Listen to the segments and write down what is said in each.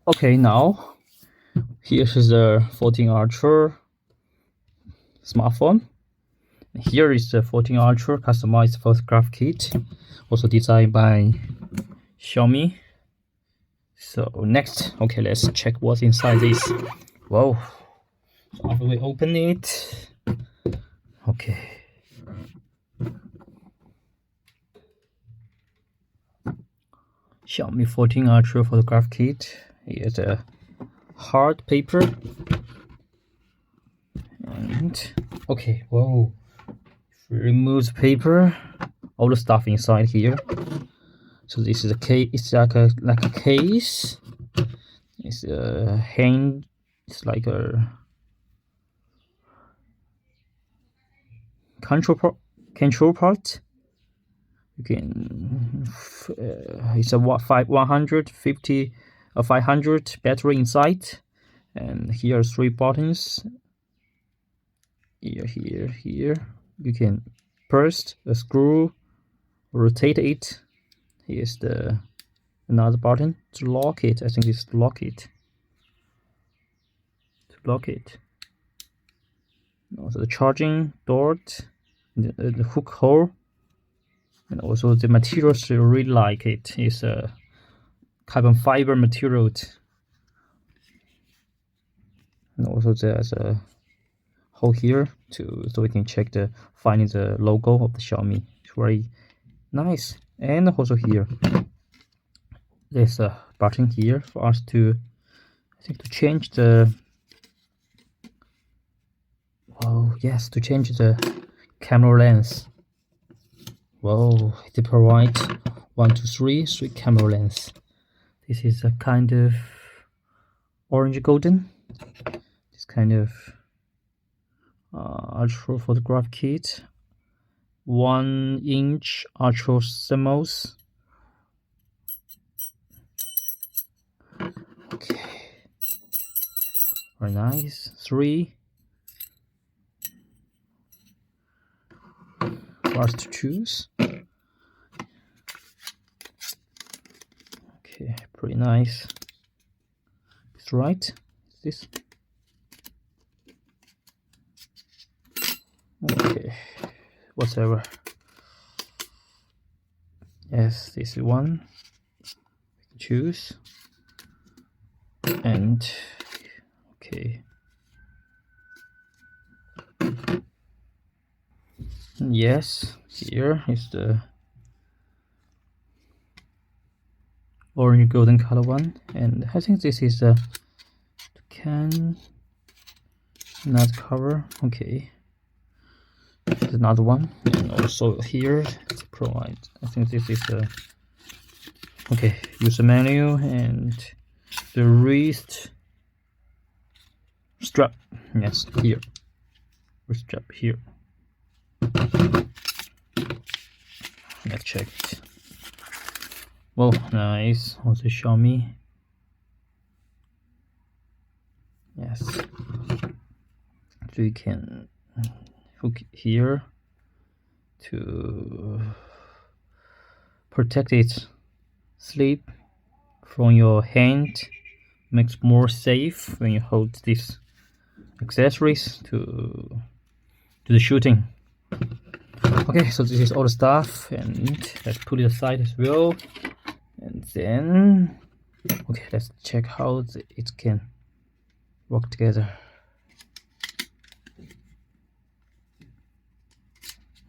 Okay, now here is the 14 Ultra smartphone. Here is the 14 Ultra customized photograph kit, also designed by Xiaomi. So next, okay, let's check what's inside this. Whoa! So after we open it, okay. Xiaomi 14 Ultra photograph kit. Here's a hard paper. And okay, whoa. Remove the paper, all the stuff inside here. So this is a case. It's like a case. It's a hand. It's like a control part. You can. It's a 150 a 500 battery inside, and here are 3 buttons. Here. You can press the screw, rotate it. Here's the another button to lock it. I think it's to lock it. Also the charging dot, the hook hole, and also the materials. I really like it. It's a carbon fiber material. And also there's a hole here so we can check finding the logo of the Xiaomi. It's very nice. And also here there's a button here for us to, I think, to change the to change the camera lens. Whoa, it provides 1, 2, 3 camera lens. This is a kind of orange golden. This kind of ultra photograph kit, 1-inch ultra CMOS. Okay, very nice. 3 for us to choose. Okay, pretty nice. It's right. Is this? Okay, whatever. Yes, this is one. Choose. And okay. Yes, here is the orange golden color one, and I think this is the can not cover. Okay, there's another one, and also here to provide. I think this is the user menu and the wrist strap. Yes, here wrist strap here. Let's check it. Well, nice. Also Xiaomi. Yes. So you can hook here to protect it sleep from your hand. Makes more safe when you hold these accessories to the shooting. Okay, so this is all the stuff, and let's put it aside as well. And then, okay, let's check how it can work together.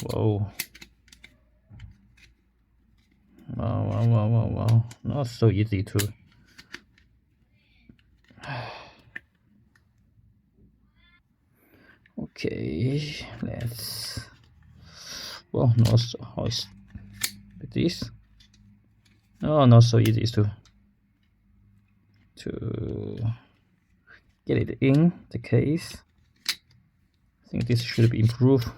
Whoa. Wow. Not so easy to. Okay, let's. Well, not so how is with this. Oh, not so easy to get it in the case. I think this should be improved.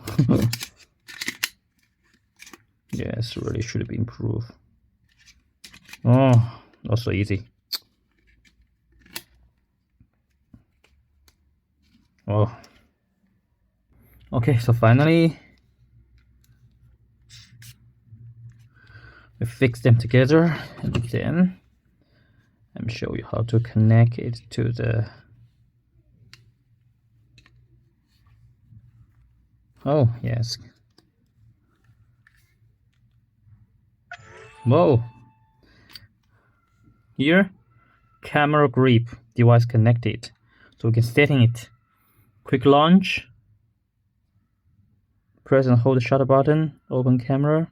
Yes, really should be improved. Oh, not so easy. Oh. Okay, so finally. fix them together, and then let me show you how to connect it to the. Oh yes. Whoa. Here, camera grip device connected, so we can setting it. Quick launch. Press and hold the shutter button. Open camera.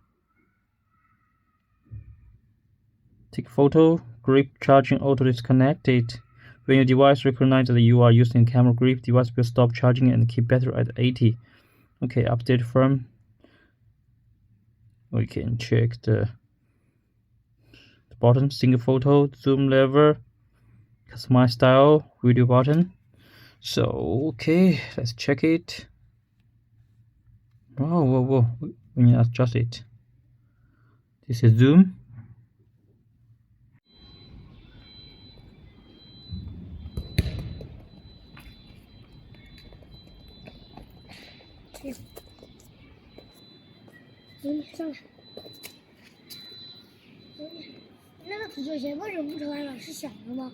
Take photo. Grip charging auto disconnected. When your device recognizes that you are using camera grip, device will stop charging and keep battery at 80. Okay, update firm. We can check the button, single photo, zoom lever, customize style, video button. So okay, let's check it. Whoa, we need to adjust it. This is zoom.上来。那个啤酒鞋为什么不穿了？是响的吗？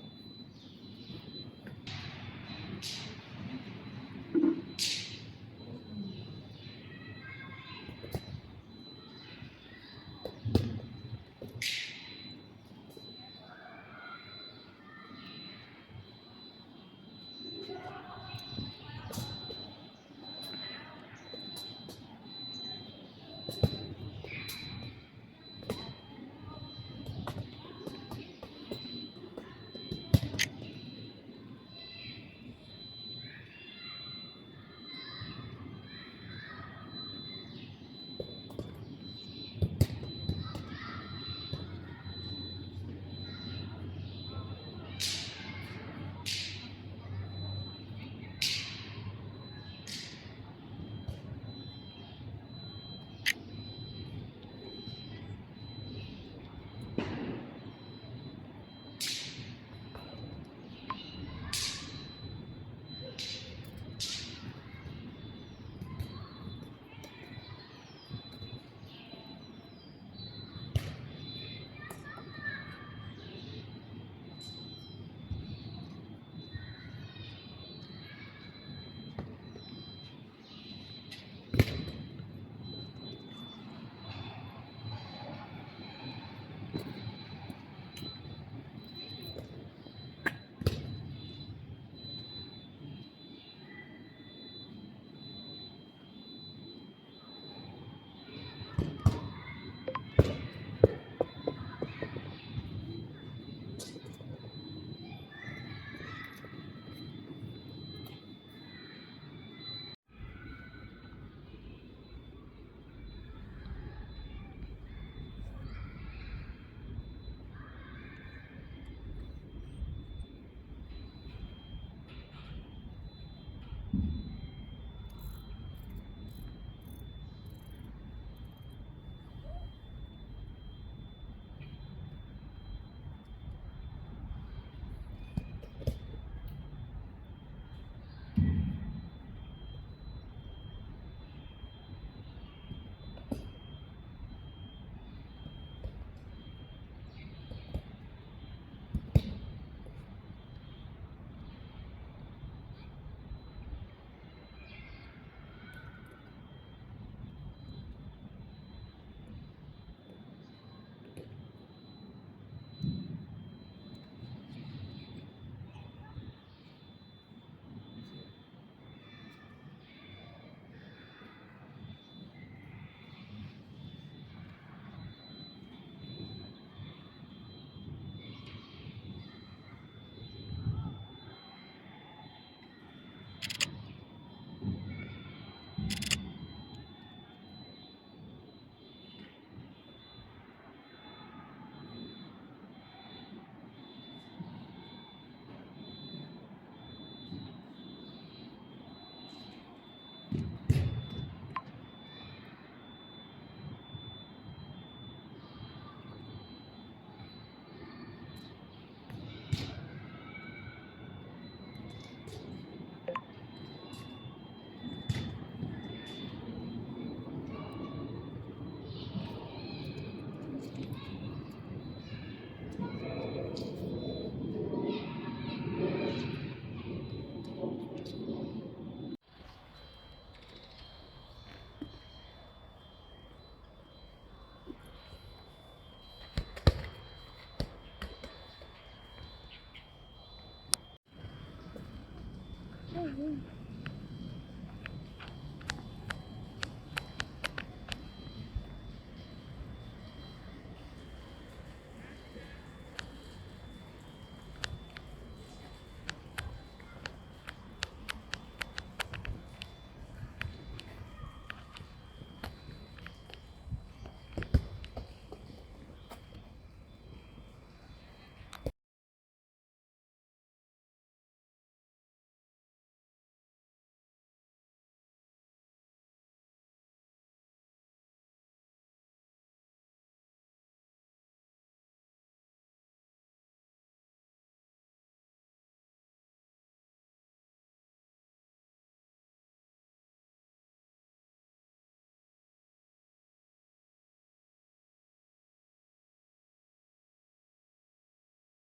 嗯。